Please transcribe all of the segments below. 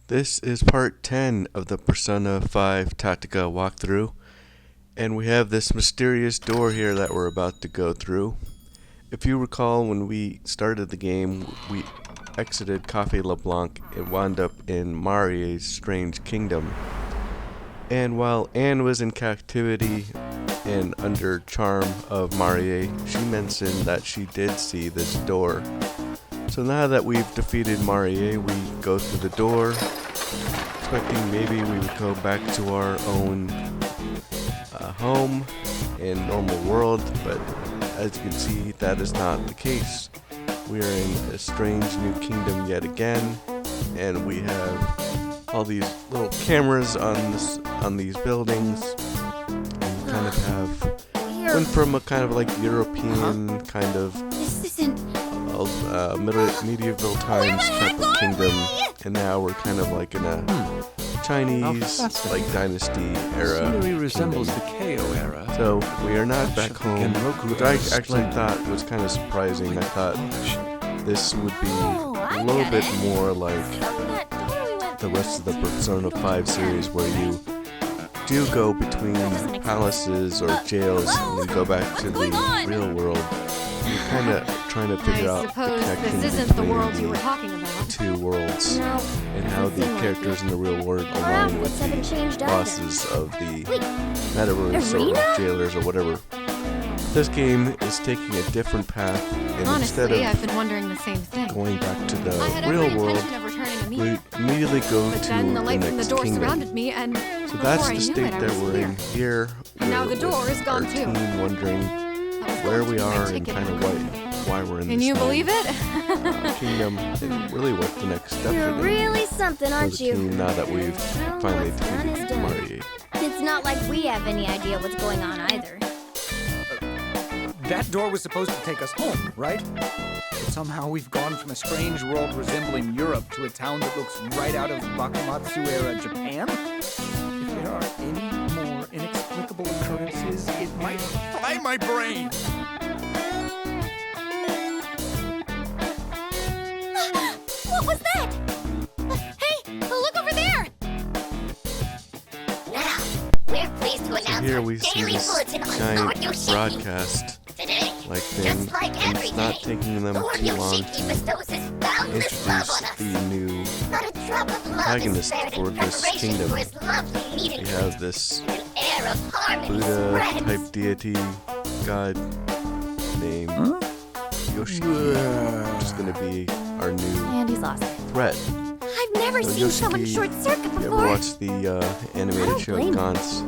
This is part 10 of the Persona 5 Tactica walkthrough, and we have this mysterious door here that we're about to go through. If you recall, when we started the game, we exited Cafe LeBlanc and wound up in Marie's strange kingdom. And while Anne was in captivity and under charm of Marie, she mentioned that she did see this door. So now that we've defeated Marie, we go through the door, expecting maybe we would go back to our own home and normal world, but as you can see, that is not the case. We are in a strange new kingdom yet again, and we have all these little cameras on these buildings, and we kind of have went from a kind of like European kind of medieval times type of kingdom, and now we're kind of like in a Chinese like dynasty era. Scenery resembles the KO era. So we are not back home, which I actually thought was kind of surprising. I thought this would be a little bit more like the rest of the Persona 5 series, where you do go between palaces or jails and then go back to the real world. You're kind of trying to figure out the connection between the two worlds and how the characters in the real world align with the bosses of the metaverse or jailers or whatever. This game is taking a different path, and instead of I've been wondering the same thing. going back to the real world, we immediately go to the next kingdom. So that's the state that we're in here. Now the door is gone too. Wondering where we are and kind of why we're in this Can you believe it? kingdom, and really what the next step You're really something, aren't you? Now that we've finally defeated Marie. It's not like we have any idea what's going on either. That door was supposed to take us home, right? But somehow we've gone from a strange world resembling Europe to a town that looks right out of Bakumatsu era Japan. If there are any more inexplicable occurrences, it might fry my brain. What was that? Hey, look over there! Now, we're pleased to announce Here we see daily this bulletin on giant Lord Yoshiki. broadcast Today, like thing, just like and every it's not day, taking them Lord too long Yoshiki to bestows his boundless love on introduce us. the new Not a drop of love is protagonist spared for in this preparation kingdom. for his lovely meeting. We have this An air of harmony Buddha spreads. type deity god named Yoshiki, which is going to be our new Andy's lost. threat. I've never So seen someone Yoshiki, short circuit If you ever before. watched the animated show blame you. Gantz,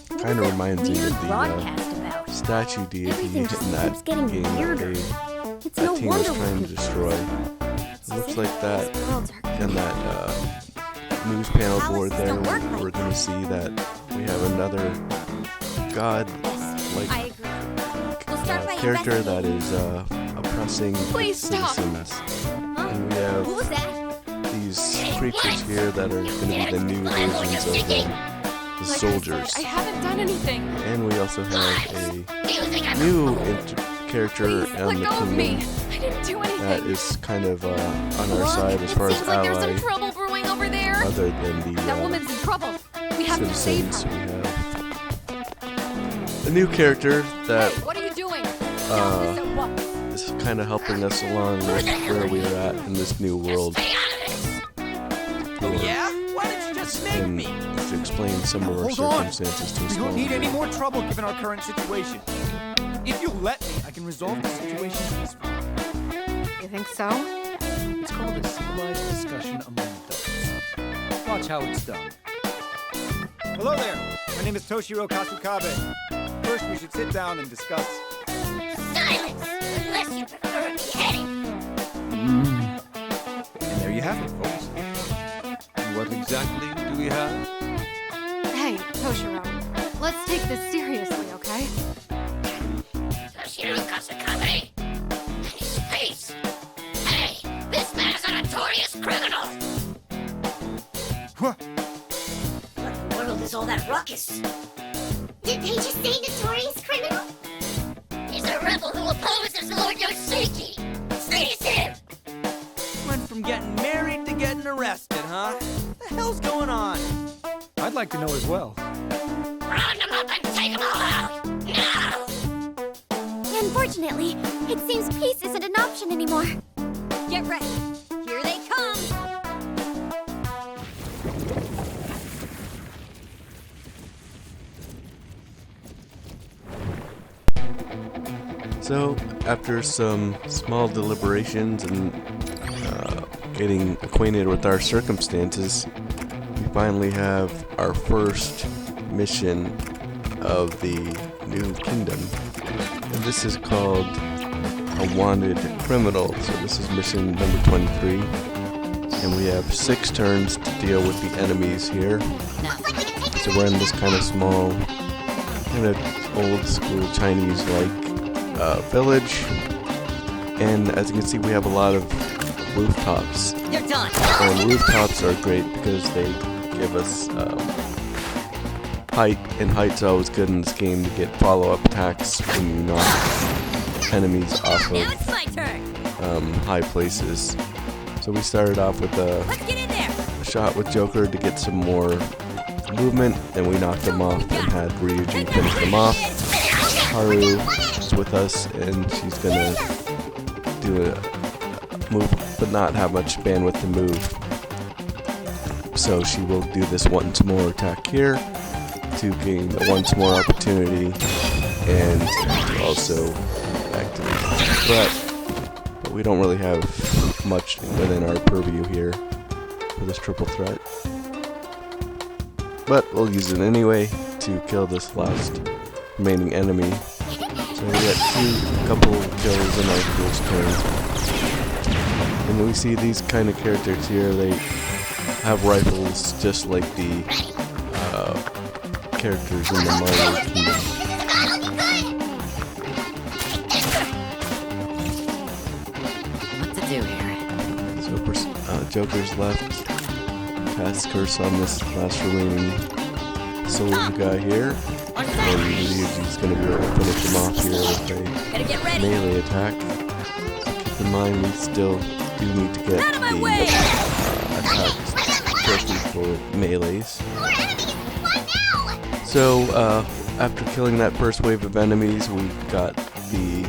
What kind of was that reminds me weird of the broadcast about? statue deity Everything just in keeps that getting game that weirder. they It's no that team was wonder trying we're to destroy. It looks like that These worlds are in that news panel board there. We're going to see that we have another god-like I agree. We'll start by character that investigating. is oppressing Please stop. citizens. And we have What was that? these creatures here that are going to be the new versions of the soldiers. I haven't done anything. And we also have a Do you think I'm new character Please on let the go of me. kingdom I didn't do anything. that is kind of on our side as far as Seems like there's ally, some trouble brewing over there. other than That the woman's in trouble. We have to save citizens. her. We have a new character that Hey, what are you doing? Stop this at once. is kind of helping us along with where we are at in this new world. stay out of this? Yeah? Why didn't you just make And me? to explain some of our Hold on. circumstances to us. We don't all. need any more trouble given our current situation. If you let me, I can resolve the situation peacefully. You think so? It's called a civilized discussion among adults. Watch how it's done. Hello there. My name is Toshiro Kasukabe. First, we should sit down and discuss. Silence! Unless you prefer beheading. And there you have it, folks. And what exactly do we have? Hey, Toshiro. Let's take this seriously, okay? Toshiro Kasukabe. And his face. Hey, this man is a notorious criminal. What? What in the world is all that ruckus? Did they just say notorious criminal? He's a rebel who opposes Lord Yoshiki. Seize him! Went from getting married to getting getting arrested, huh? What the hell's going on? I'd like to know as well. Round them up and take them all out! Now! Unfortunately, it seems peace isn't an option anymore. Get ready. Here they come. So, after some small deliberations and getting acquainted with our circumstances, we finally have our first mission of the new kingdom. And this is called A Wanted Criminal. So this is mission number 23. And we have 6 turns to deal with the enemies here. So we're in this kind of small, kind of old school Chinese-like village, and as you can see we have a lot of rooftops. You're done. And rooftops are great because they give us height, and height's always good in this game to get follow-up attacks when you knock enemies off Now it's of my turn. high places. So we started off with Let's get in there. a shot with Joker to get some more movement, and we knocked him off and had Ryuji finish him off. Haru is with us, and she's gonna do a move, but not have much bandwidth to move. So she will do this once more attack here to gain a once more opportunity, and to also activate the threat. But we don't really have much within our purview here for this triple threat. But we'll use it anyway to kill this last remaining enemy. So we got a couple kills in our first turn. And we see these kind of characters here, they have rifles just like the characters in the Mario Kingdom. What to do here? So Joker's left, cast curse on this last remaining soldier guy here. And Ryuji's going to be able to finish him off here with a melee attack. So keep in mind we still do need to get the attacks especially for melees. So after killing that first wave of enemies, we got the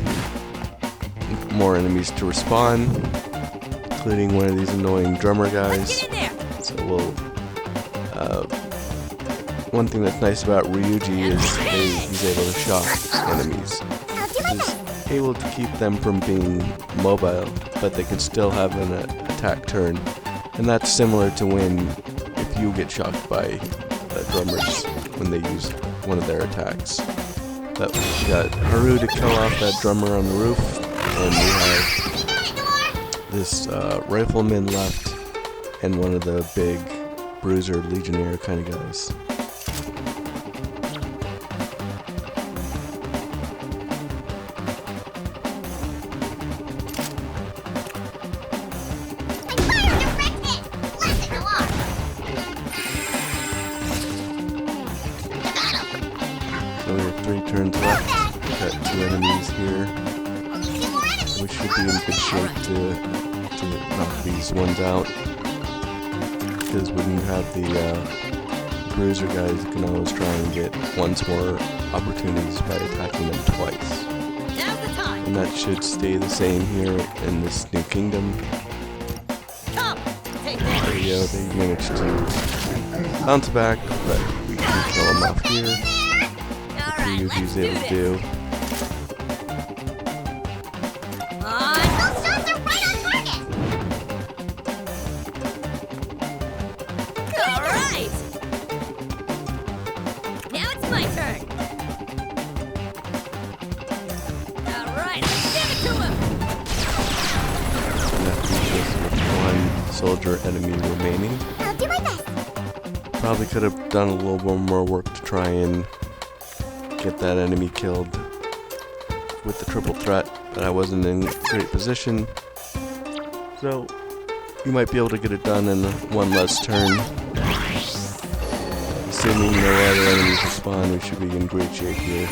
more enemies to respawn, including one of these annoying drummer guys. So we'll one thing that's nice about Ryuji is he's able to shock enemies. He's able to keep them from being mobile, but they can still have an attack turn. And that's similar to if you get shocked by the drummers when they use one of their attacks. But we got Haru to kill off that drummer on the roof, and we have this rifleman left, and one of the big bruiser legionnaire kind of guys. So we have 3 turns left. We've got 2 enemies here. We should be in good shape to knock these ones out. Because when you have the bruiser guys, you can always try and get once more opportunities by attacking them twice. Now's the time. And that should stay the same here in this new kingdom. Come, take There this. we go, they managed to bounce back, but we can kill them off here. All right, let's Ryuji's do able to this. do. Those shots are right on target! All right. Now it's my turn. All right, let's give it to him. And that leaves us with 1 soldier enemy remaining. I'll do my best. Probably could have done a little bit more work to try and get that enemy killed with the triple threat, but I wasn't in great position. So you might be able to get it done in 1 less turn. Assuming no other enemies respawn, we should be in great shape here.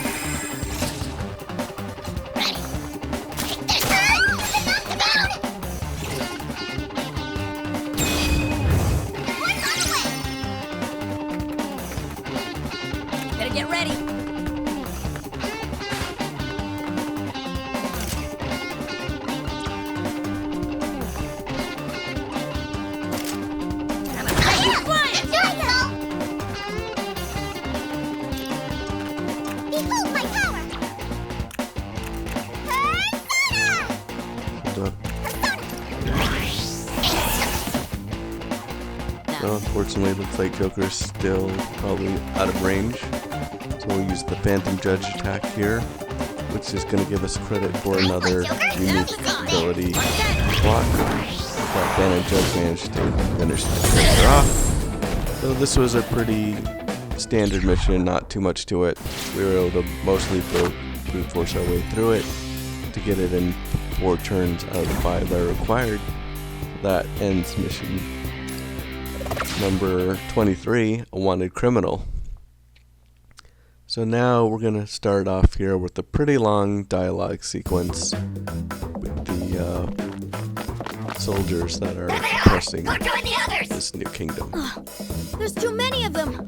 Better get ready. Behold my power! Well, unfortunately, it looks like Joker's still probably out of range. So we'll use the Phantom Judge attack here, which is going to give us credit for another unique ability block. But Phantom Judge managed to finish the character off. So this was a pretty standard mission, not too much to it. We were able to mostly brute force our way through it to get it in 4 turns out of the 5 that are required. That ends mission number 23, a wanted criminal. So now we're going to start off here with a pretty long dialogue sequence with the soldiers that are pressing this new kingdom. There's too many of them.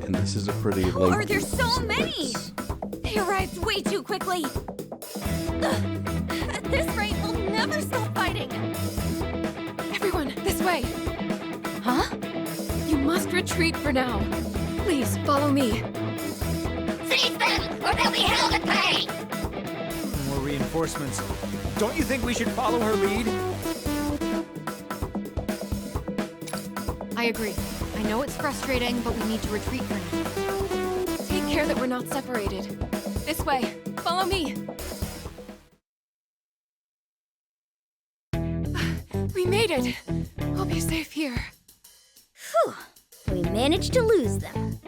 And this is a pretty How lengthy are there so many? sequence. They arrived way too quickly. At this rate, we'll never stop fighting. Everyone, this way. Huh? You must retreat for now. Please, follow me. Seize them, or they'll be hell to pay! More reinforcements. Don't you think we should follow her lead? I agree. I know it's frustrating, but we need to retreat for now. Take care that we're not separated. This way. Follow me. We made it. I'll be safe here. Phew. We managed to lose them.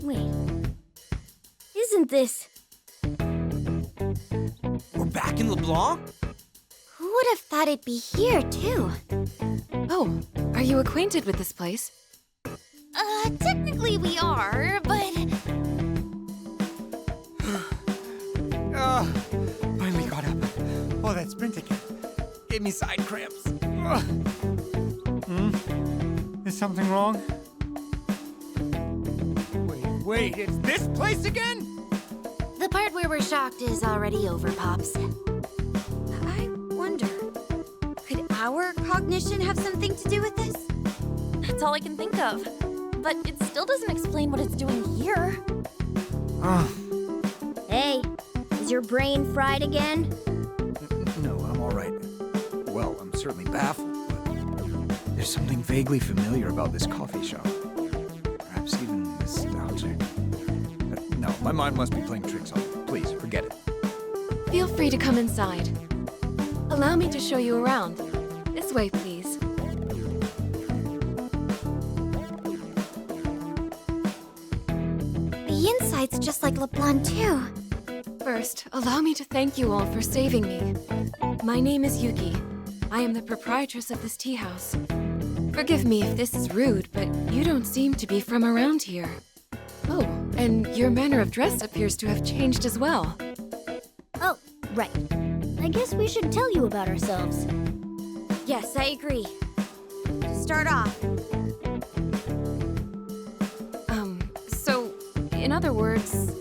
Wait. Isn't this... We're back in LeBlanc? Who would have thought it'd be here, too? Oh, are you acquainted with this place? Technically we are, but... Finally got up. Oh, that sprint again. Gave me side cramps. Is something wrong? Wait, it's this place again? The part where we're shocked is already over, Pops. I wonder, could our cognition have something to do with this? That's all I can think of. But it still doesn't explain what it's doing here. Hey, is your brain fried again? No, I'm all right. Well, I'm certainly baffled, but there's something vaguely familiar about this coffee shop. Perhaps even nostalgic. No, my mind must be playing tricks on me. Please, forget it. Feel free to come inside. Allow me to show you around. This way, please. The inside's just like LeBlanc, too. First, allow me to thank you all for saving me. My name is Yuki. I am the proprietress of this tea house. Forgive me if this is rude, but you don't seem to be from around here. Oh, and your manner of dress appears to have changed as well. Oh, right. I guess we should tell you about ourselves. Yes, I agree. To start off, So, in other words,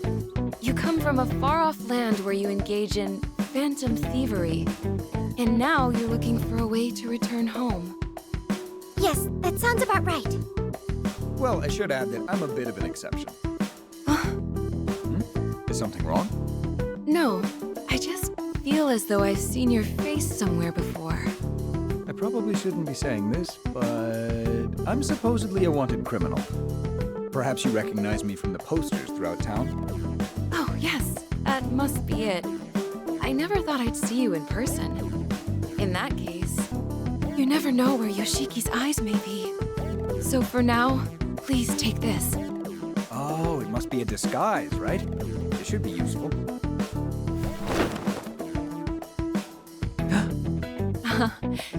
you come from a far-off land where you engage in phantom thievery, and now you're looking for a way to return home. yes, that sounds about right. Well, I should add that I'm a bit of an exception. Is something wrong? No, I just feel as though I've seen your face somewhere before. I probably shouldn't be saying this, but I'm supposedly a wanted criminal. Perhaps you recognize me from the posters throughout town? Oh, yes, that must be it. I never thought I'd see you in person. In that case, you never know where Yoshiki's eyes may be. So for now, please take this. Oh, it must be a disguise, right? It should be useful.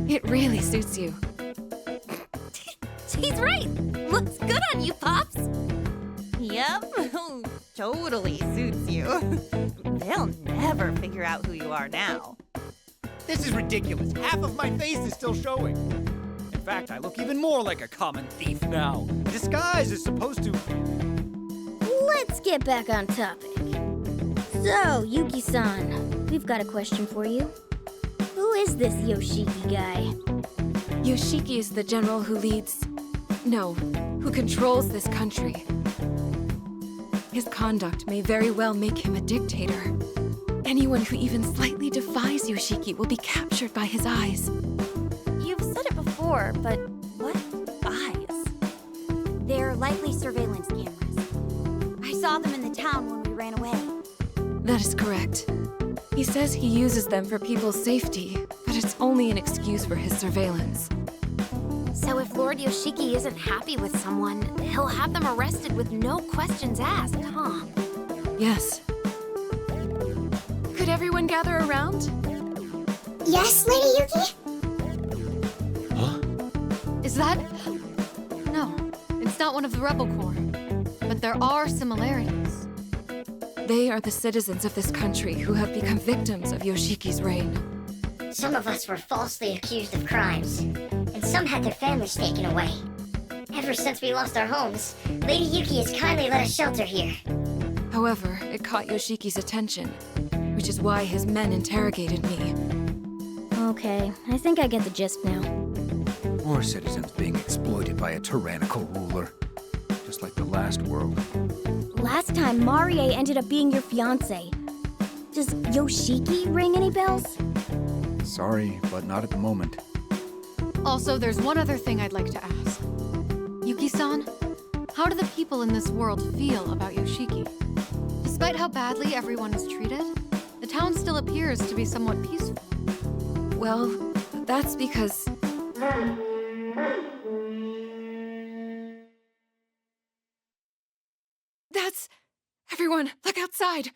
It really suits you. He's right. Looks good on you, Pops. Yep, totally suits you. They'll never figure out who you are now. This is ridiculous. Half of my face is still showing. In fact, I look even more like a common thief now. A disguise is supposed to... let's get back on topic. So, Yuki-san, we've got a question for you. Who is this Yoshiki guy? Yoshiki is the general who who controls this country. His conduct may very well make him a dictator. Anyone who even slightly defies Yoshiki will be captured by his eyes. You've said it before, but what eyes? They're likely surveillance cameras. I saw them in the town when we ran away. That is correct. He says he uses them for people's safety, but it's only an excuse for his surveillance. So if Lord Yoshiki isn't happy with someone, he'll have them arrested with no questions asked, huh? Yes. Could everyone gather around? Yes, Lady Yuki? Huh? Is that... No, it's not one of the Rebel Corps. But there are similarities. They are the citizens of this country who have become victims of Yoshiki's reign. Some of us were falsely accused of crimes, and some had their families taken away. Ever since we lost our homes, Lady Yuki has kindly let us shelter here. However, it caught Yoshiki's attention, which is why his men interrogated me. Okay, I think I get the gist now. More citizens being exploited by a tyrannical ruler. Just like the last world. Last time, Marie ended up being your fiancé. Does Yoshiki ring any bells? Sorry, but not at the moment. Also, there's one other thing I'd like to ask. Yuki-san, how do the people in this world feel about Yoshiki? Despite how badly everyone is treated, the town still appears to be somewhat peaceful. Well, that's because... That's... Everyone, look outside!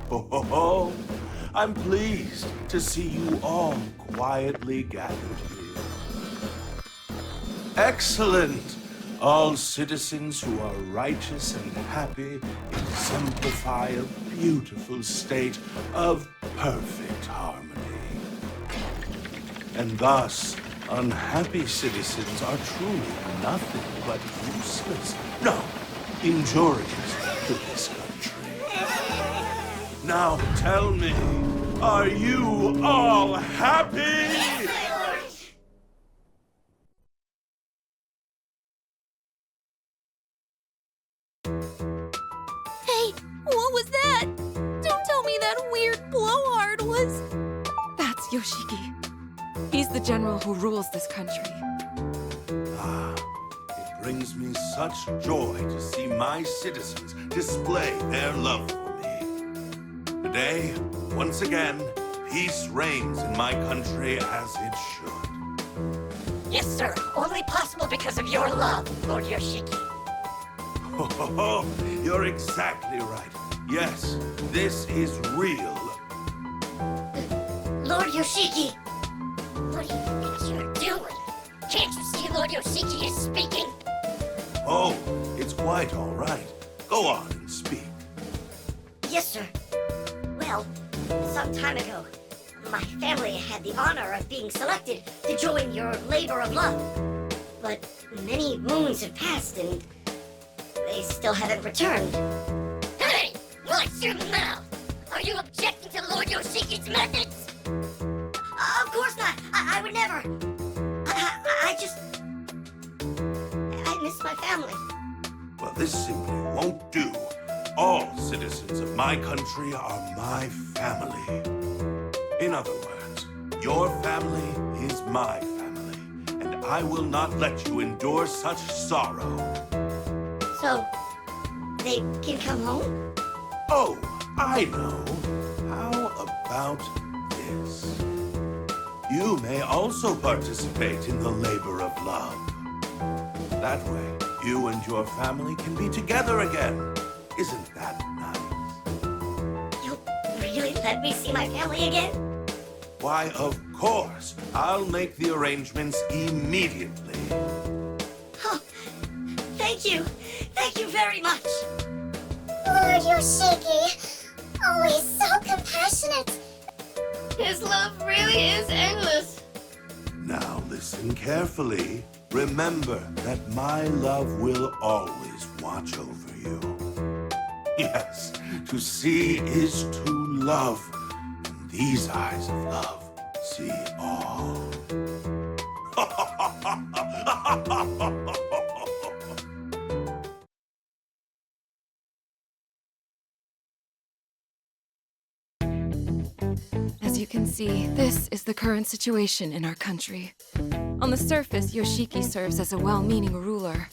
Ho, ho, ho. I'm pleased to see you all quietly gathered here. Excellent! All citizens who are righteous and happy exemplify a beautiful state of perfect harmony. And thus, unhappy citizens are truly nothing but useless, no, injurious to this country. Now tell me, are you all happy? Hey, what was that? Don't tell me that weird blowhard was... That's Yoshiki. He's the general who rules this country. Ah, it brings me such joy to see my citizens display their love for me. Today, once again, peace reigns in my country as it should. Yes, sir. Only possible because of your love, Lord Yoshiki. Ho, ho, ho. You're exactly right. Yes, this is real. Lord Yoshiki! What do you think you're doing? Can't you see Lord Yoshiki is speaking? Oh, it's quite all right. Go on and speak. Yes, sir. Well, some time ago, my family had the honor of being selected to join your labor of love. But many moons have passed and they still haven't returned. Hey! Watch your mouth! Are you objecting to Lord Yoshiki's methods? Of course not! I would never! I just... I miss my family. Well, this simply won't do. All citizens of my country are my family. In other words, your family is my family, and I will not let you endure such sorrow. So, they can come home? Oh, I know. How about this? You may also participate in the labor of love. That way, you and your family can be together again. Isn't that nice? You'll really let me see my family again? Why, of course. I'll make the arrangements immediately. Oh, thank you. Thank you very much. Lord Yoshiki, always so compassionate. His love really is endless. Now listen carefully, remember that my love will always watch over you. Yes, to see is to love, and these eyes of love see all. As you can see, this is the current situation in our country. On the surface, Yoshiki serves as a well-meaning ruler.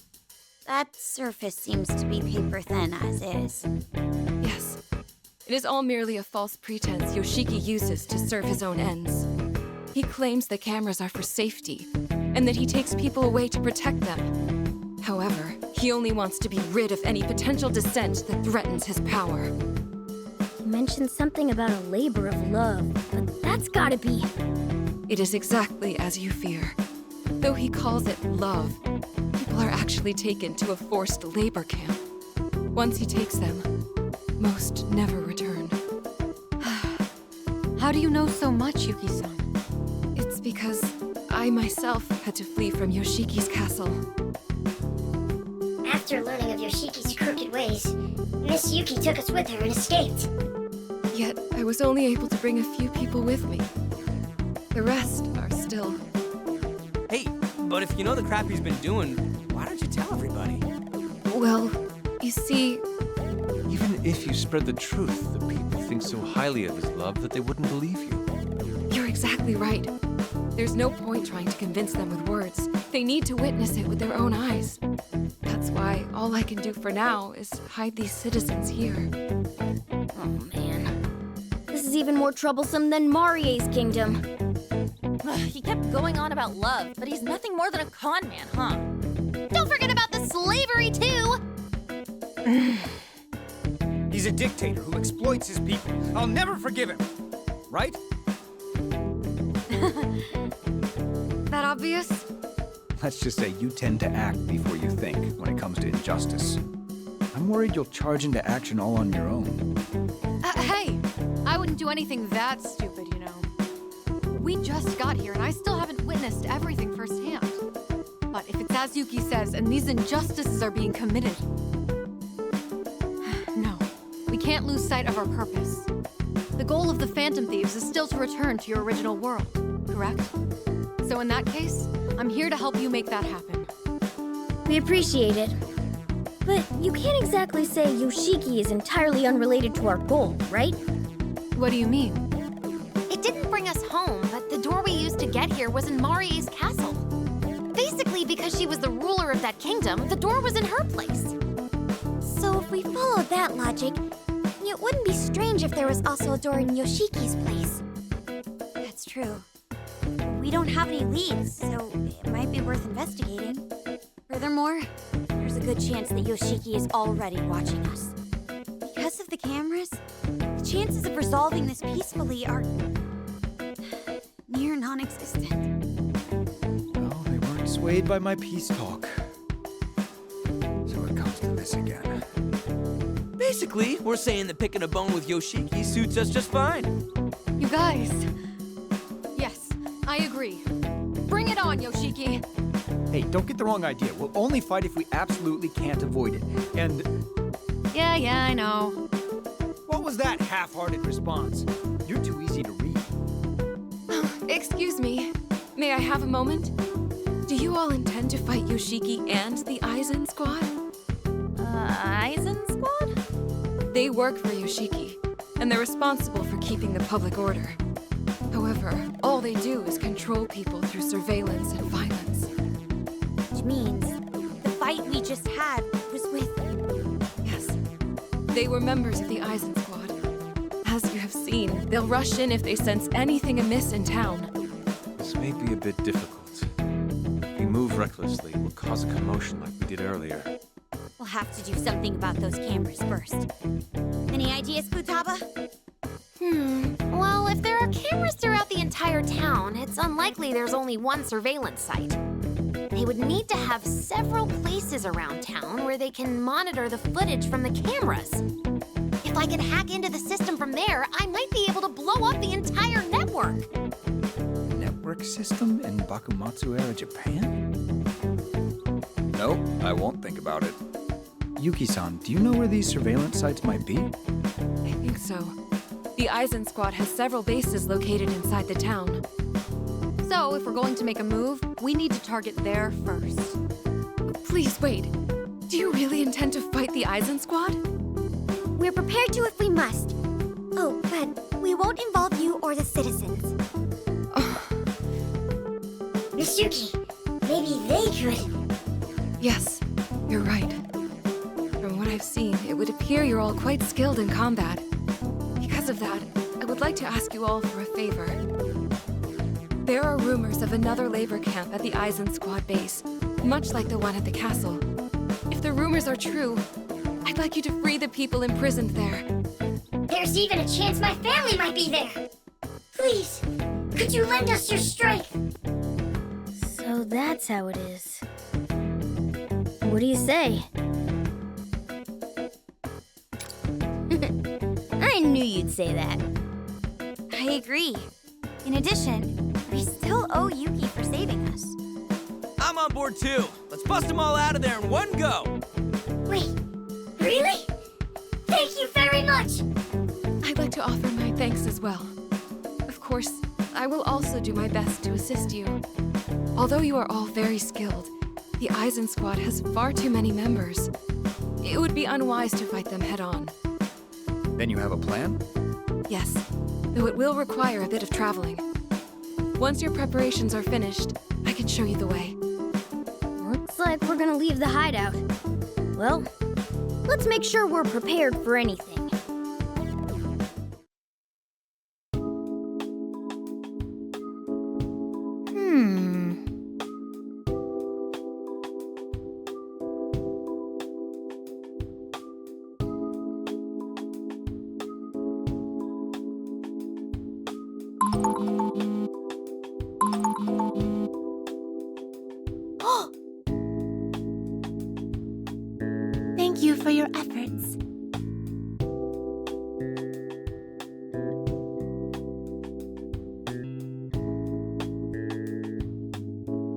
That surface seems to be paper thin as is. Yes. It is all merely a false pretense Yoshiki uses to serve his own ends. He claims the cameras are for safety, and that he takes people away to protect them. However, he only wants to be rid of any potential dissent that threatens his power. You mentioned something about a labor of love, but that's gotta be... It is exactly as you fear. Though he calls it love, people are actually taken to a forced labor camp. Once he takes them, most never return. How do you know so much, Yuki-san? It's because I myself had to flee from Yoshiki's castle. After learning of Yoshiki's crooked ways, Miss Yuki took us with her and escaped. Yet I was only able to bring a few people with me. The rest are still... Hey, but if you know the crap he's been doing, why don't you tell everybody? Well, you see... Even if you spread the truth, the people think so highly of his love that they wouldn't believe you. You're exactly right. There's no point trying to convince them with words. They need to witness it with their own eyes. That's why all I can do for now is hide these citizens here. Oh man. This is even more troublesome than Marie's kingdom. He kept going on about love, but he's nothing more than a con man, huh? Don't forget about the slavery, too! He's a dictator who exploits his people. I'll never forgive him. Right? That obvious? Let's just say you tend to act before you think when it comes to injustice. I'm worried you'll charge into action all on your own. Hey! I wouldn't do anything that stupid, you know. We just got here, and I still haven't witnessed everything firsthand. But if it's as Yuki says, and these injustices are being committed... No, we can't lose sight of our purpose. The goal of the Phantom Thieves is still to return to your original world, correct? So in that case, I'm here to help you make that happen. We appreciate it. But you can't exactly say Yoshiki is entirely unrelated to our goal, right? What do you mean? It didn't bring us home, but the door we used to get here was in Marie's castle. Basically, because she was the ruler of that kingdom, the door was in her place. So if we follow that logic, it wouldn't be strange if there was also a door in Yoshiki's place. That's true. We don't have any leads, so it might be worth investigating. Furthermore, there's a good chance that Yoshiki is already watching us. Because of the cameras, the chances of resolving this peacefully are near non-existent. Well, they weren't swayed by my peace talk. So it comes to this again. Basically, we're saying that picking a bone with Yoshiki suits us just fine. You guys... Yes, I agree. Bring it on, Yoshiki! Hey, don't get the wrong idea. We'll only fight if we absolutely can't avoid it. And... Yeah, I know. What was that half-hearted response? You're too easy to read. Excuse me. May I have a moment? Do you all intend to fight Yoshiki and the Aizen squad? Aizen squad? They work for Yoshiki, and they're responsible for keeping the public order. However, all they do is control people through surveillance and violence. Which means the fight we just had was with... Yes. They were members of the Aizen squad. As you have seen, they'll rush in if they sense anything amiss in town. This may be a bit difficult. If we move recklessly, we'll cause a commotion like we did earlier. We'll have to do something about those cameras first. Any ideas, Futaba? Well, if there are cameras throughout the entire town, it's unlikely there's only one surveillance site. They would need to have several places around town where they can monitor the footage from the cameras. If I could hack into the system from there, I might be able to blow up the entire network. Network system? And Bakumatsu era Japan? Nope, I won't think about it. Yuki-san, do you know where these surveillance sites might be? I think so. The Eisen Squad has several bases located inside the town. So, if we're going to make a move, we need to target there first. Please wait. Do you really intend to fight the Eisen Squad? We're prepared to if we must. Oh, but we won't involve you or the citizens. Miss Yuki, maybe they could. Yes, you're right. From what I've seen, it would appear you're all quite skilled in combat. Because of that, I would like to ask you all for a favor. There are rumors of another labor camp at the Eisen Squad base, much like the one at the castle. If the rumors are true, I'd like you to free the people imprisoned there. There's even a chance my family might be there. Please, could you lend us your strength? So that's how it is. What do you say? I knew you'd say that. I agree. In addition, we still owe Yuki for saving us. I'm on board too. Let's bust them all out of there in one go. Wait, really? Thank you very much. I'd like to offer my thanks as well. Of course, I will also do my best to assist you. Although you are all very skilled, the Eisen Squad has far too many members. It would be unwise to fight them head-on. Then you have a plan? Yes, though it will require a bit of traveling. Once your preparations are finished, I can show you the way. Looks like we're gonna leave the hideout. Well, let's make sure we're prepared for anything. Thank you for your efforts.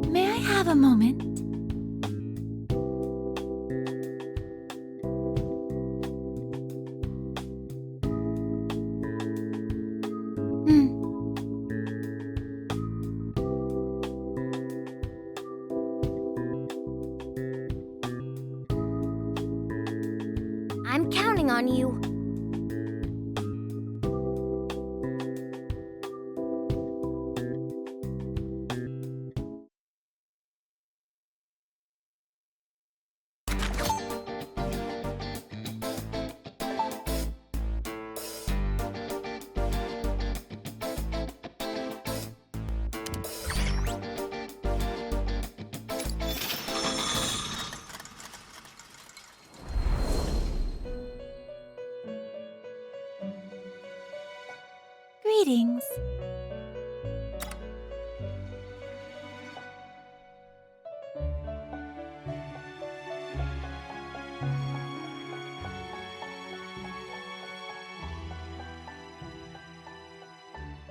May I have a moment? I'm counting on you. Greetings.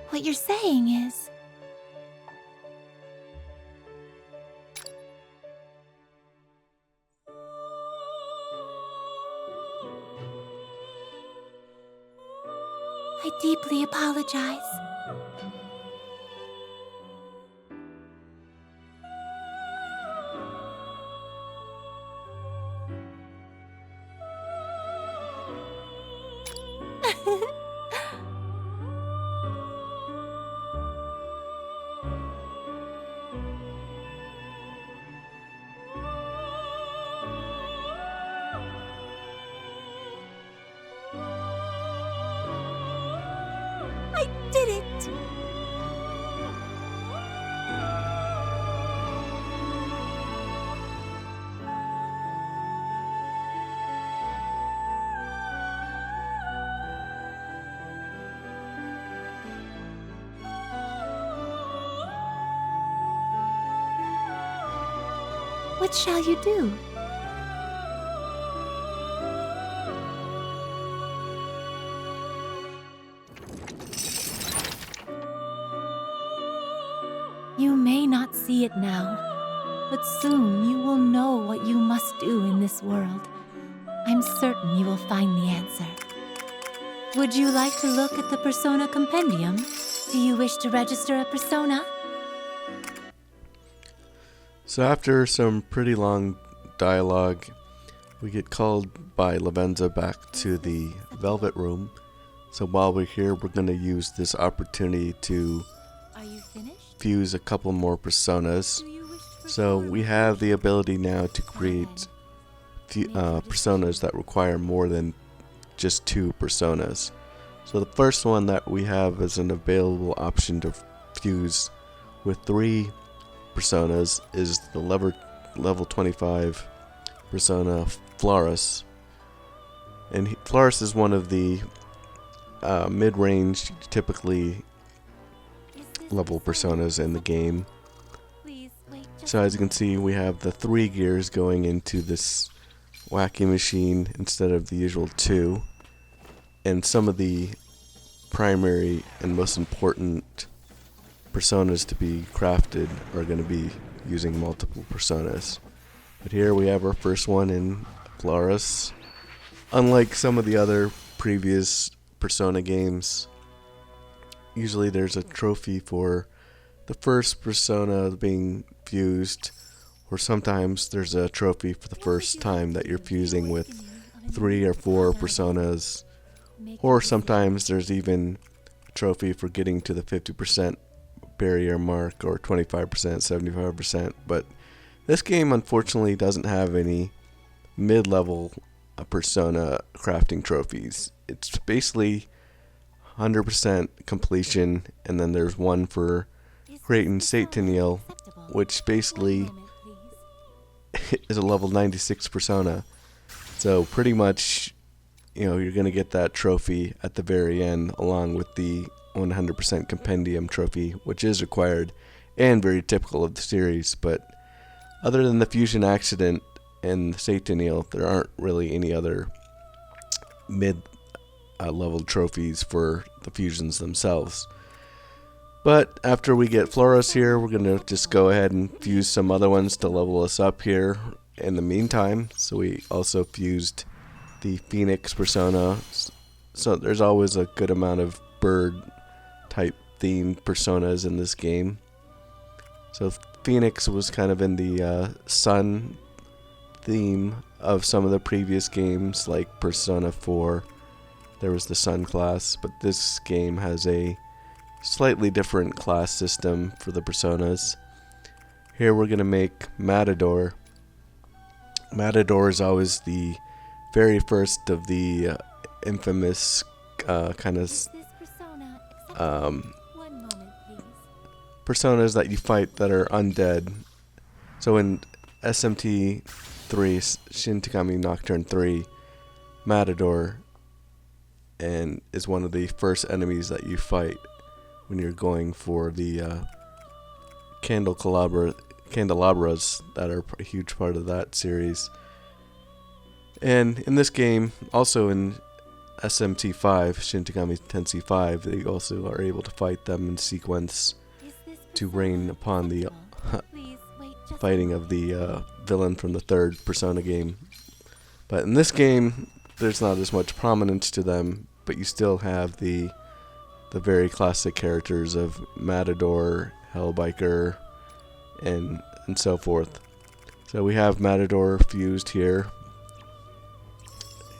What you're saying is... I deeply apologize. I did it! What shall you do? You may not see it now, but soon you will know what you must do in this world. I'm certain you will find the answer. Would you like to look at the Persona Compendium? Do you wish to register a persona? So after some pretty long dialogue, we get called by Levinson back to the Velvet Room. So while we're here, we're going to use this opportunity to fuse a couple more personas. So we have the ability now to create personas that require more than just 2 personas. So the first one that we have as an available option to fuse with 3 personas is the level 25 persona Flauros. And Flauros is one of the mid-range, typically level personas in the game. So as you can see, we have the 3 gears going into this wacky machine instead of the usual 2. And some of the primary and most important personas to be crafted are going to be using multiple personas. But here we have our first one in Flauros. Unlike some of the other previous Persona games, usually there's a trophy for the first persona being fused, or sometimes there's a trophy for the first time that you're fusing with 3 or 4 personas, or sometimes there's even a trophy for getting to the 50% barrier mark, or 25%, 75%, but this game unfortunately doesn't have any mid-level persona crafting trophies. It's basically 100% completion, and then there's one for creating Sataniel, which basically is a level 96 persona. So pretty much, you know, you're going to get that trophy at the very end along with the 100% Compendium trophy, which is required and very typical of the series. But other than the fusion accident and the Sataniel, there aren't really any other mid-level trophies for the fusions themselves. But after we get Flauros here, we're going to just go ahead and fuse some other ones to level us up here in the meantime. So we also fused the Phoenix persona. So there's always a good amount of bird type themed personas in this game. So Phoenix was kind of in the sun theme of some of the previous games, like Persona 4. There was the sun class, but this game has a slightly different class system for the personas. Here we're going to make Matador. Matador is always the very first of the infamous kind of personas that you fight that are undead. So in SMT 3, Shin Takami Nocturne 3, Matador and is one of the first enemies that you fight when you're going for the candelabras that are a huge part of that series. And in this game, also in SMT5, Shin Takami Tensei 5, they also are able to fight them in sequence to reign upon the fighting of the villain from the third Persona game. But in this game, there's not as much prominence to them, but you still have the very classic characters of Matador, Hellbiker, and so forth. So we have Matador fused here.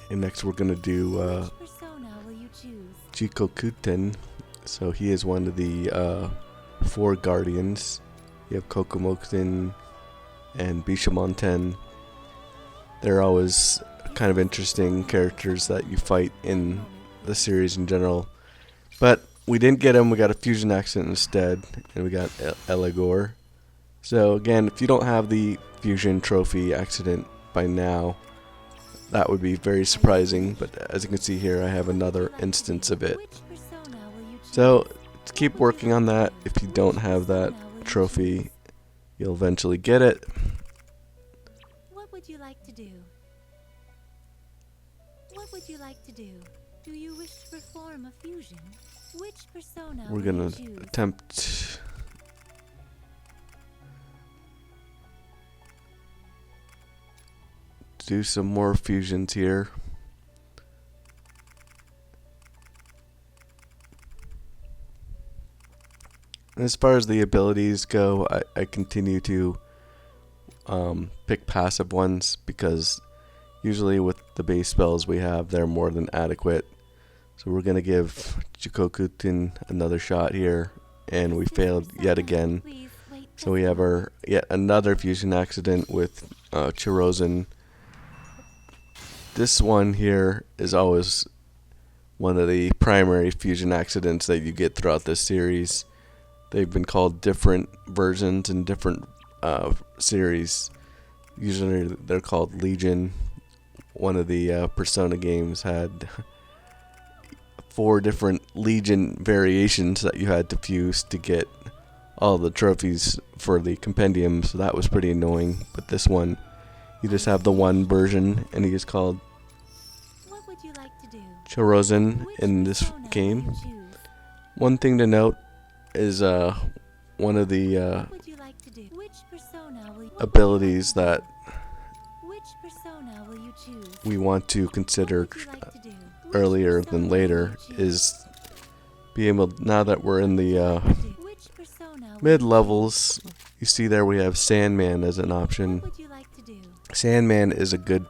And next we're going to do Jikokuten. So he is one of the 4 guardians. You have Kokomokuten and Bishamonten. They're always kind of interesting characters that you fight in the series in general. But we didn't get him, we got a fusion accident instead, and we got Eligor. So again, if you don't have the fusion trophy accident by now, that would be very surprising, but as you can see here, I have another instance of it. So keep working on that. If you don't have that trophy, you'll eventually get it. What would you like to do? What would you like to do? Do you wish to perform a fusion? Which persona We're gonna attempt do some more fusions here. As far as the abilities go, I continue to pick passive ones because usually with the base spells we have, they're more than adequate. So we're going to give Chikokutin another shot here, and we failed yet again. So we have our yet another fusion accident with Choronzon. This one here is always one of the primary fusion accidents that you get throughout this series. They've been called different versions in different series. Usually they're called Legion. One of the Persona games had 4 different Legion variations that you had to fuse to get all the trophies for the Compendium, so that was pretty annoying. But this one, you just have the one version, and he is called Choronzon in this game. One thing to note is one of the abilities that we want to consider earlier than later is be able, now that we're in the mid levels, you see there we have Sandman as an option. Sandman is a good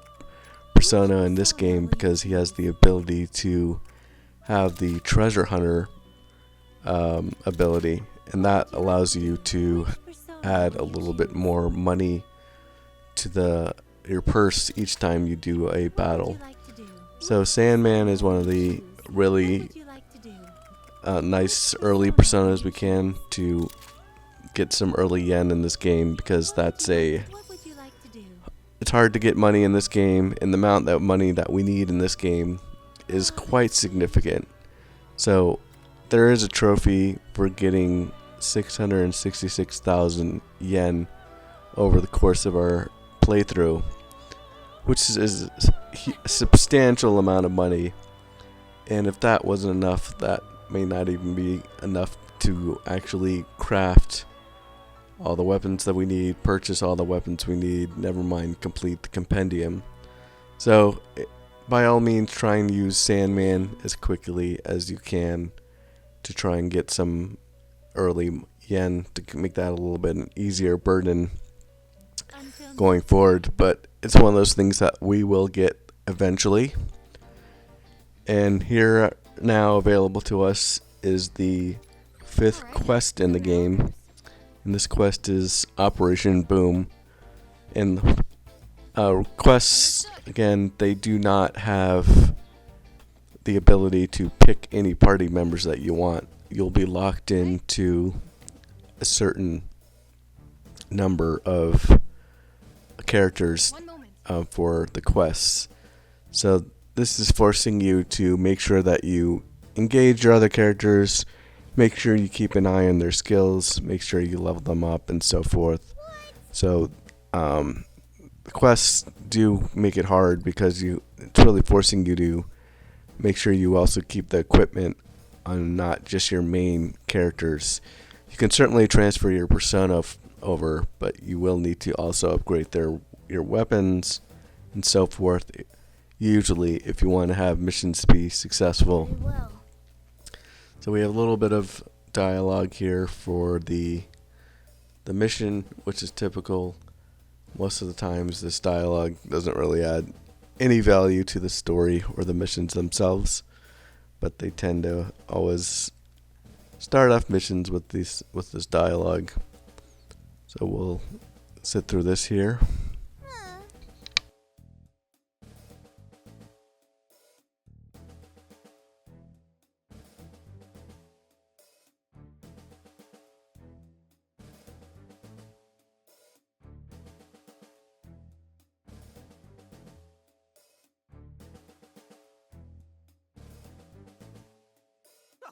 persona in this game because he has the ability to have the treasure hunter ability, and that allows you to add a little bit more money to your purse each time you do a battle. So Sandman is one of the really nice early personas we can to get some early yen in this game, because it's hard to get money in this game, and the amount of money that we need in this game is quite significant. So there is a trophy for getting 666,000 yen over the course of our playthrough, which is a substantial amount of money. And if that wasn't enough, that may not even be enough to actually craft all the weapons that we need, purchase all the weapons we need, never mind complete the Compendium. So by all means, try and use Sandman as quickly as you can to try and get some early yen to make that a little bit an easier burden going forward. But it's one of those things that we will get eventually. And here now available to us is the 5th quest in the game, and this quest is Operation Boom. And quests, again, they do not have the ability to pick any party members that you want. You'll be locked into a certain number of characters for the quests. So this is forcing you to make sure that you engage your other characters, make sure you keep an eye on their skills, make sure you level them up, and so forth. So the quests do make it hard because it's really forcing you to make sure you also keep the equipment on not just your main characters. You can certainly transfer your persona over, but you will need to also upgrade your weapons and so forth, usually if you want to have missions be successful. So we have a little bit of dialogue here for the mission, which is typical. Most of the times this dialogue doesn't really add any value to the story or the missions themselves, but they tend to always start off missions with this dialogue. So we'll sit through this here.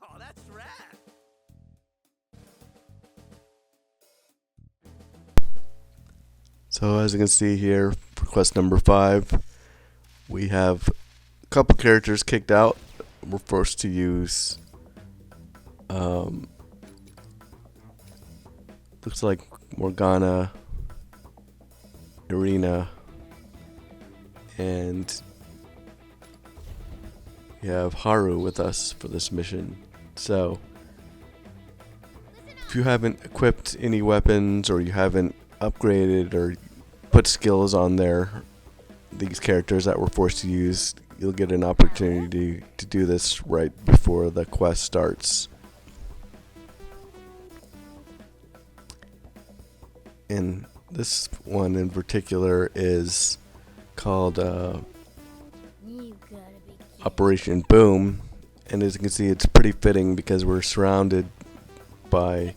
Oh, that's rad. So as you can see here, for quest number 5, we have a couple characters kicked out. We're forced to use looks like Morgana, Irina, and we have Haru with us for this mission. So if you haven't equipped any weapons, or you haven't upgraded or put skills on these characters that we're forced to use, you'll get an opportunity to do this right before the quest starts. And this one in particular is called Operation Boom, and as you can see, it's pretty fitting because we're surrounded by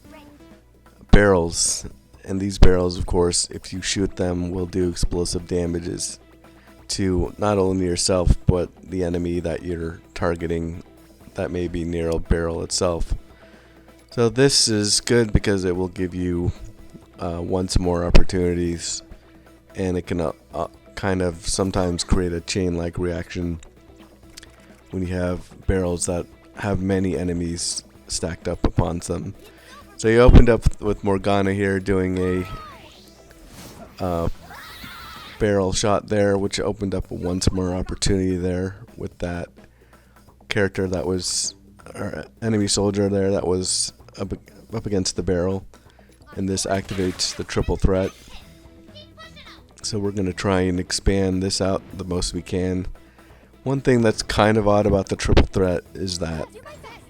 barrels, and these barrels, of course, if you shoot them, will do explosive damages to not only yourself but the enemy that you're targeting that may be near a barrel itself. So this is good because it will give you once more opportunities, and it can kind of sometimes create a chain-like reaction when you have barrels that have many enemies stacked up upon them. So you opened up with Morgana here doing a barrel shot there, which opened up a once more opportunity there with that character that was, or enemy soldier there that was up against the barrel, and this activates the triple threat. So we're going to try and expand this out the most we can. One thing that's kind of odd about the triple threat is that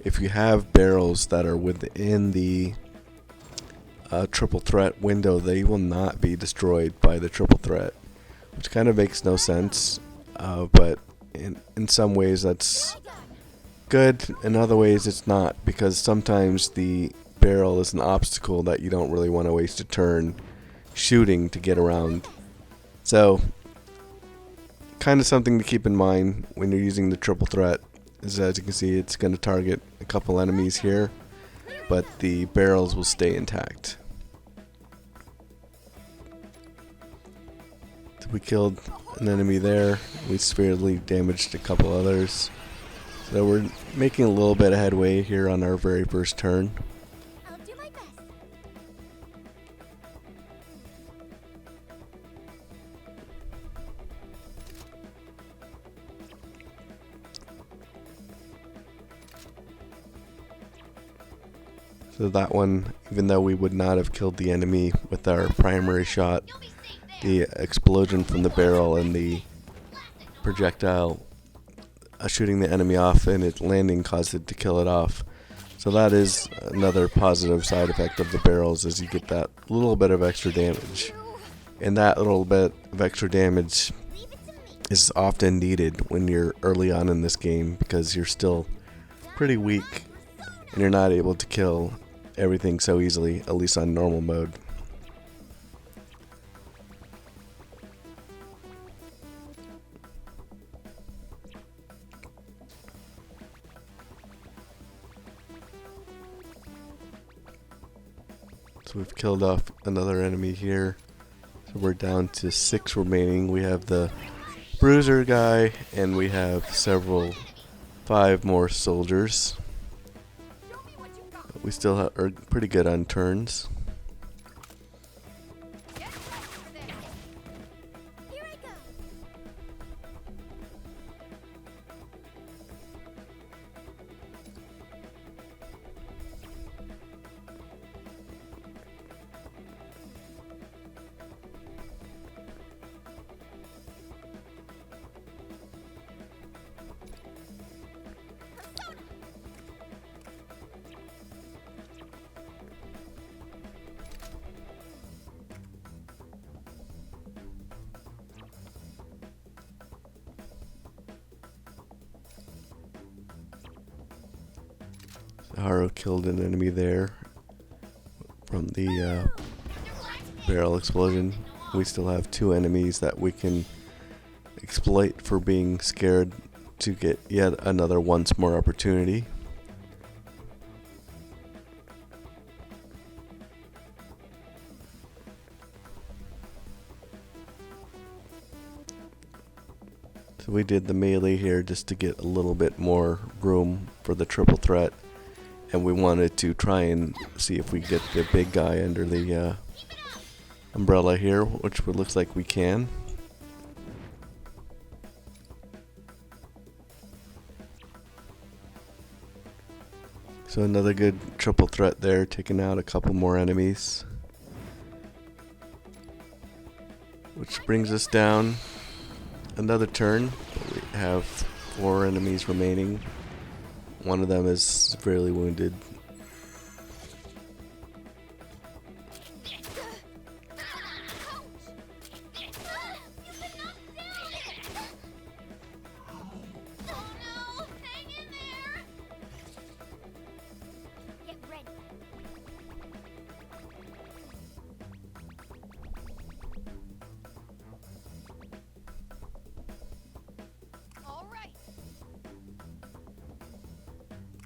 if you have barrels that are within the triple threat window, they will not be destroyed by the triple threat, which kind of makes no sense, but in some ways that's good, in other ways it's not, because sometimes the barrel is an obstacle that you don't really want to waste a turn shooting to get around. So kind of something to keep in mind when you're using the triple threat is, as you can see, it's going to target a couple enemies here, but the barrels will stay intact. So we killed an enemy there, we severely damaged a couple others, so we're making a little bit of headway here on our very first turn. So that one, even though we would not have killed the enemy with our primary shot, the explosion from the barrel and the projectile shooting the enemy off and it landing caused it to kill it off. So that is another positive side effect of the barrels, is you get that little bit of extra damage. And that little bit of extra damage is often needed when you're early on in this game, because you're still pretty weak and you're not able to kill everything so easily, at least on normal mode. So we've killed off another enemy here. So we're down to 6 remaining. We have the bruiser guy, and we have 5 more soldiers. But we still are pretty good on turns. Haru killed an enemy there from the barrel explosion. We still have 2 enemies that we can exploit for being scared to get yet another once more opportunity. So we did the melee here just to get a little bit more room for the triple threat. And we wanted to try and see if we get the big guy under the umbrella here, which looks like we can. So another good triple threat there, taking out a couple more enemies. Which brings us down another turn. We have 4 enemies remaining. One of them is severely wounded.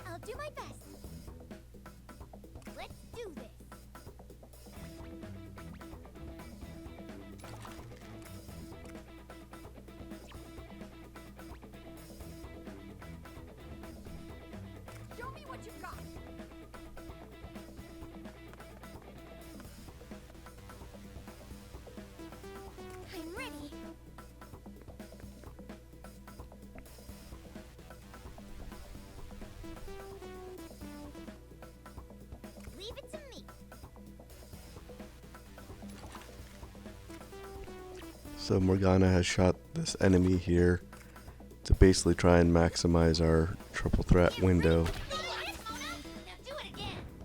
I'll do my best. Let's do this. Show me what you've got. I'm ready. Leave it to me. So Morgana has shot this enemy here to basically try and maximize our triple threat window.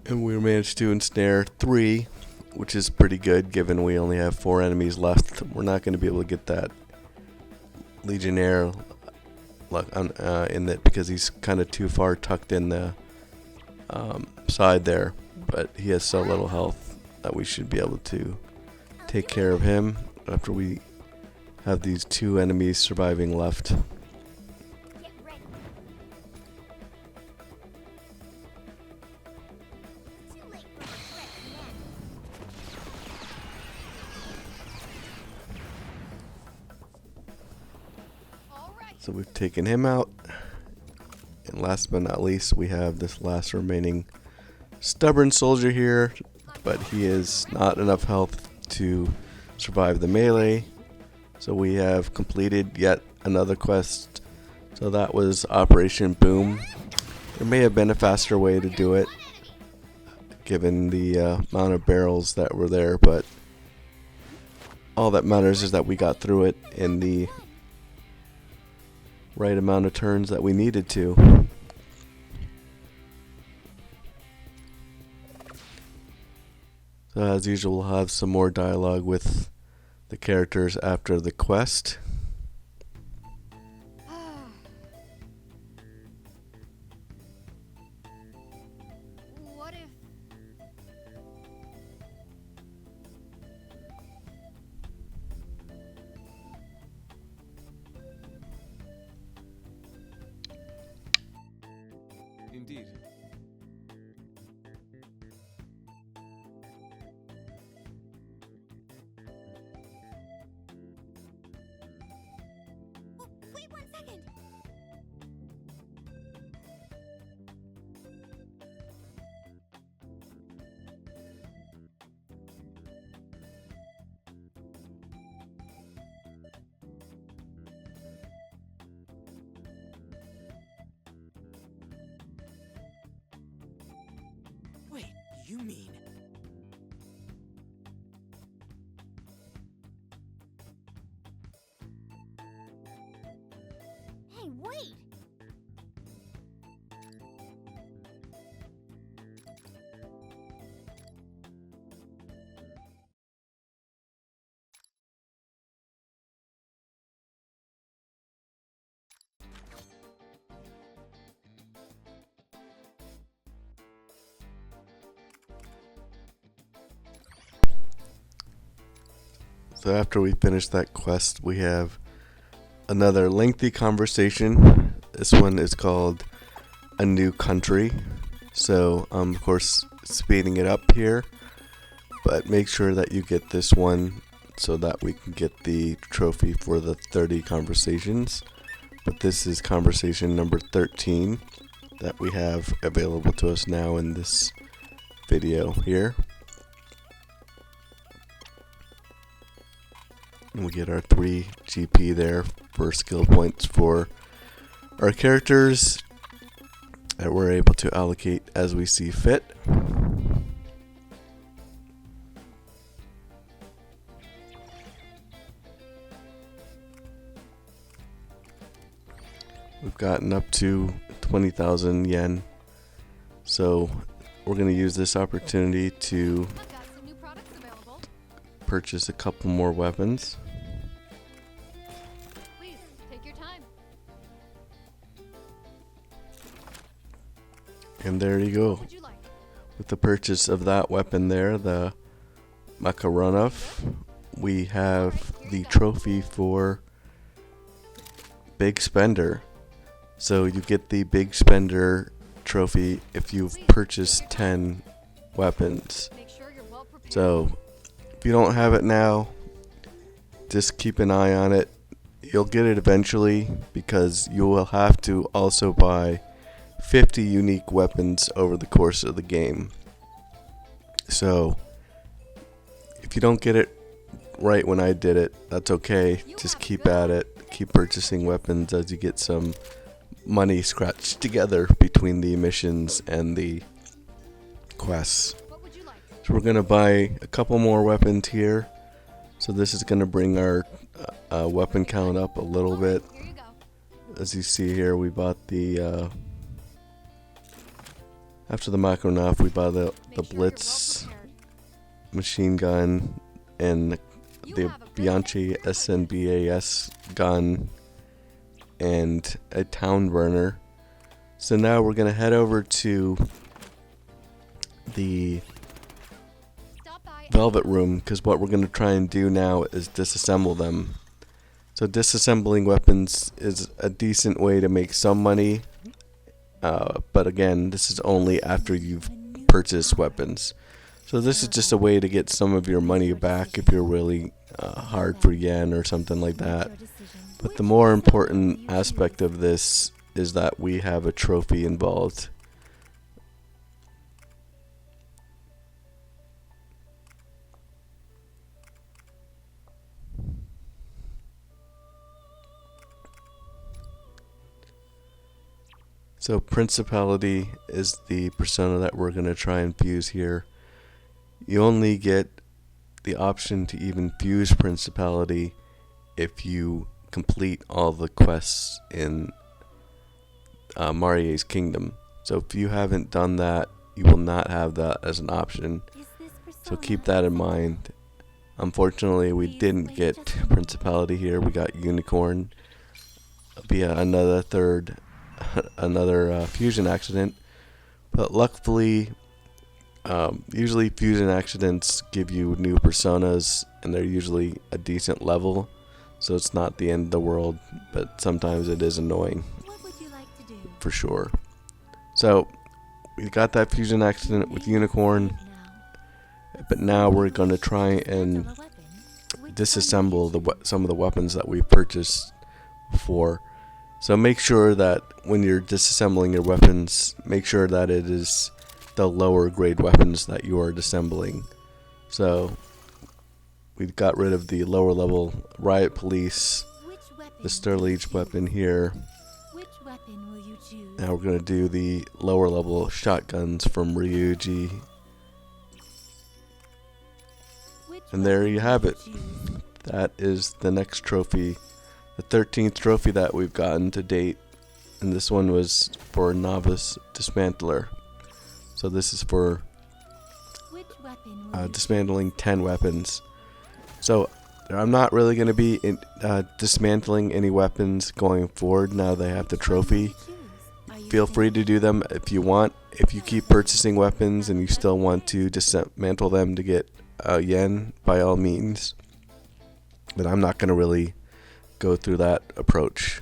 And we managed to ensnare 3, which is pretty good given we only have 4 enemies left. We're not going to be able to get that Legionnaire in that because he's kind of too far tucked in the side there. But he has so little health that we should be able to take care of him after we have these 2 enemies surviving left. So we've taken him out. And last but not least, we have this last remaining stubborn soldier here, but he is not enough health to survive the melee. So we have completed yet another quest. So that was Operation Boom. There may have been a faster way to do it, given the amount of barrels that were there, but all that matters is that we got through it in the right amount of turns that we needed to. So as usual, we'll have some more dialogue with the characters after the quest. What if... Indeed. Wait 1 second. Wait, you mean... Hey, wait. So after we finish that quest, we have another lengthy conversation. This one is called A New Country. So of course speeding it up here, but make sure that you get this one so that we can get the trophy for the 30 conversations. But this is conversation number 13 that we have available to us now in this video here. And we get our 3 GP there for skill points for our characters. that we're able to allocate as we see fit. We've gotten up to 20,000 yen, so we're going to use this opportunity to purchase a couple more weapons. Please, take your time. And there you go. With the purchase of that weapon there, the Makaronov, we have the trophy for Big Spender. So you get the Big Spender trophy if you've purchased 10 weapons. So if you don't have it now, just keep an eye on it. You'll get it eventually because you will have to also buy 50 unique weapons over the course of the game. So if you don't get it right when I did it, that's okay. Just keep at it. Keep purchasing weapons as you get some money scratched together between the missions and the quests. So we're going to buy a couple more weapons here. So this is going to bring our weapon count up a little bit. As you see here, we bought the after the Makaronov, we bought the Blitz machine gun and the Bianchi SBAS gun and a town burner. So now we're going to head over to the Velvet Room, because what we're going to try and do now is disassemble them. So disassembling weapons is a decent way to make some money, but again, this is only after you've purchased weapons. So this is just a way to get some of your money back if you're really hard for yen or something like that. But the more important aspect of this is that we have a trophy involved. So Principality is the persona that we're going to try and fuse here. You only get the option to even fuse Principality if you complete all the quests in Marie's Kingdom. So if you haven't done that, you will not have that as an option. So keep that in mind. Unfortunately, we didn't get Principality here. We got Unicorn via another fusion accident. But luckily, usually fusion accidents give you new personas, and they're usually a decent level. So it's not the end of the world, but sometimes it is annoying. For sure. So we got that fusion accident with Unicorn, but now we're going to try and disassemble some of the weapons that we purchased before. So make sure that when you're disassembling your weapons, make sure that it is the lower grade weapons that you are disassembling. So we got rid of the lower level Riot Police, the Sterlidge weapon here. Now we're going to do the lower level shotguns from Ryuji. And there you have it. That is the next trophy, the 13th trophy that we've gotten to date. And this one was for Novice Dismantler. So this is for dismantling 10 weapons. So I'm not really going to be dismantling any weapons going forward now they have the trophy. Feel free to do them if you want. If you keep purchasing weapons and you still want to dismantle them to get yen, by all means. But I'm not going to really go through that approach.